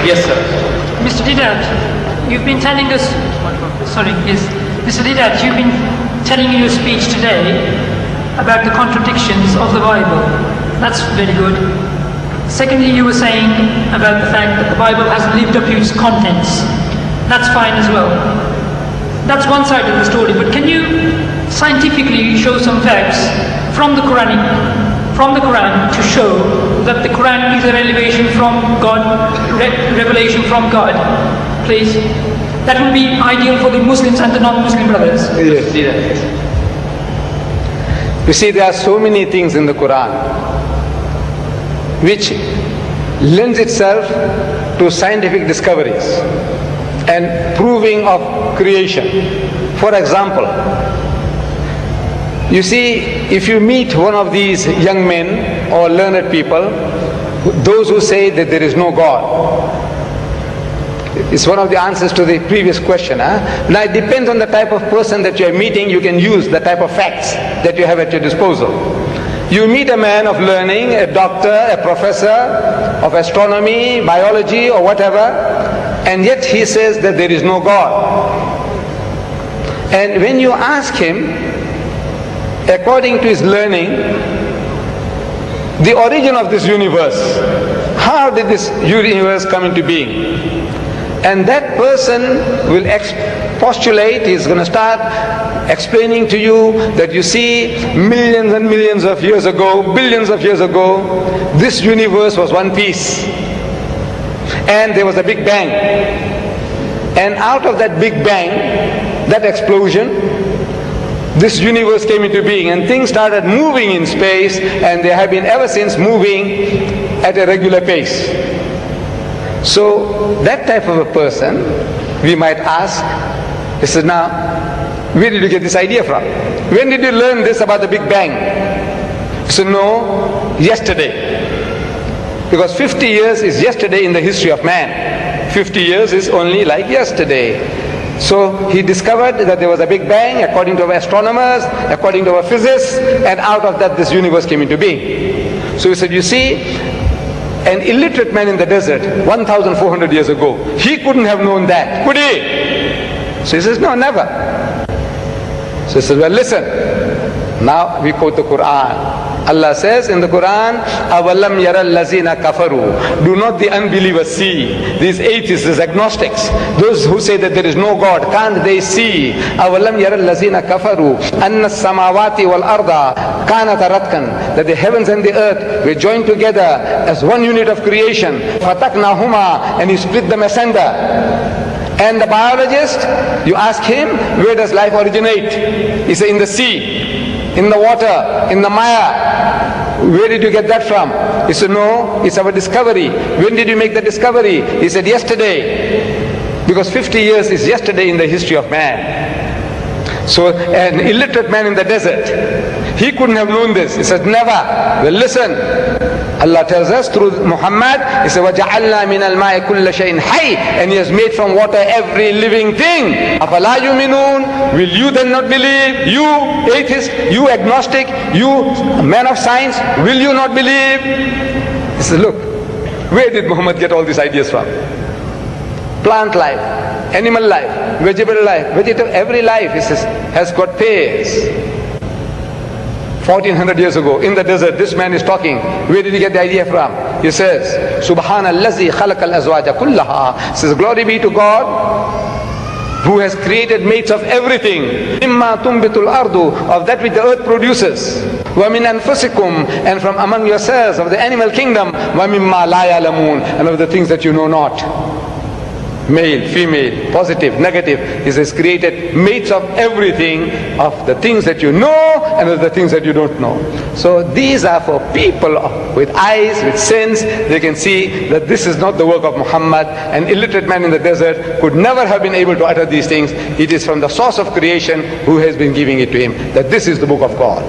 Yes, sir. Mr. Diddat, you've been telling us, Mr. Diddat, you've been telling in your speech today about the contradictions of the Bible. That's very good. Secondly, you were saying about the fact that the Bible hasn't lived up to its contents. That's fine as well. That's one side of the story, but can you scientifically show some facts from the Quran to show that the Quran is a revelation from God, please? That would be ideal for the Muslims and the non-Muslim brothers. Yes. You see, there are so many things in the Quran which lends itself to scientific discoveries and proving of creation. For example, you see, if you meet one of these young men or learned people, those who say that there is no God, it's one of the answers to the previous question. Now it depends on the type of person that you are meeting. You can use the type of facts that you have at your disposal. You meet a man of learning, a doctor, a professor of astronomy, biology or whatever, and yet he says that there is no God. And when you ask him, according to his learning, the origin of this universe, how did this universe come into being? And that person will postulate, he's going to start explaining to you that you see, millions and millions of years ago, billions of years ago, this universe was one piece. And there was a Big Bang. And out of that Big Bang, that explosion, this universe came into being and things started moving in space, and they have been ever since moving at a regular pace. So that type of a person, we might ask, he says, now, where did you get this idea from? When did you learn this about the Big Bang? So no, yesterday. Because 50 years is yesterday in the history of man. 50 years is only like yesterday. So he discovered that there was a Big Bang according to our astronomers, according to our physicists, and out of that this universe came into being. So he said, you see, an illiterate man in the desert 1,400 years ago, he couldn't have known that, could he? So he says, no, never. So he says, well, listen, now we quote the Quran. Allah says in the Quran, أَوَلَمْ يَرَ الَّذِينَ كَفَرُوا. Do not the unbelievers see? These atheists, these agnostics, those who say that there is no God, can't they see? أَوَلَمْ يَرَ الَّذِينَ كَفَرُوا أَنَّ السَّمَاوَاتِ وَالْأَرْضَ كَانَتَ رَتْقًا. That the heavens and the earth were joined together as one unit of creation. فَتَقْنَاهُمَا. And he split them asunder. And the biologist, you ask him, where does life originate? He says, in the sea, in the water, in the mire. Where did you get that from? He said, no, it's our discovery. When did you make the discovery? He said, yesterday. Because 50 years is yesterday in the history of man. So an illiterate man in the desert, he couldn't have known this. He said, never. Well, listen. Allah tells us through Muhammad, he said, وَجَعَلْنَا مِنَ الْمَاءِ كُلَّ شَيْءٍ حَيٍّ. And he has made from water every living thing. أَفَلَا يُؤْمِنُونَ. Will you then not believe? You atheist, you agnostic, you man of science, will you not believe? He said, look, where did Muhammad get all these ideas from? Plant life, animal life, vegetable life, every life, he says, has got pairs. 1400 years ago in the desert, this man is talking. Where did he get the idea from? He says, Subhanallazi khalaqal azwaja kullaha. Says, glory be to God who has created mates of everything. Mimma tumbitul ardu, of that which the earth produces. Wa min anfusikum, and from among yourselves, of the animal kingdom. Wa mimma la ya'lamun, and of the things that you know not. Male, female, positive, negative. He says, created mates of everything, of the things that you know and of the things that you don't know. So these are for people with eyes, with sense. They can see that this is not the work of Muhammad. An illiterate man in the desert could never have been able to utter these things. It is from the source of creation who has been giving it to him, that this is the book of God.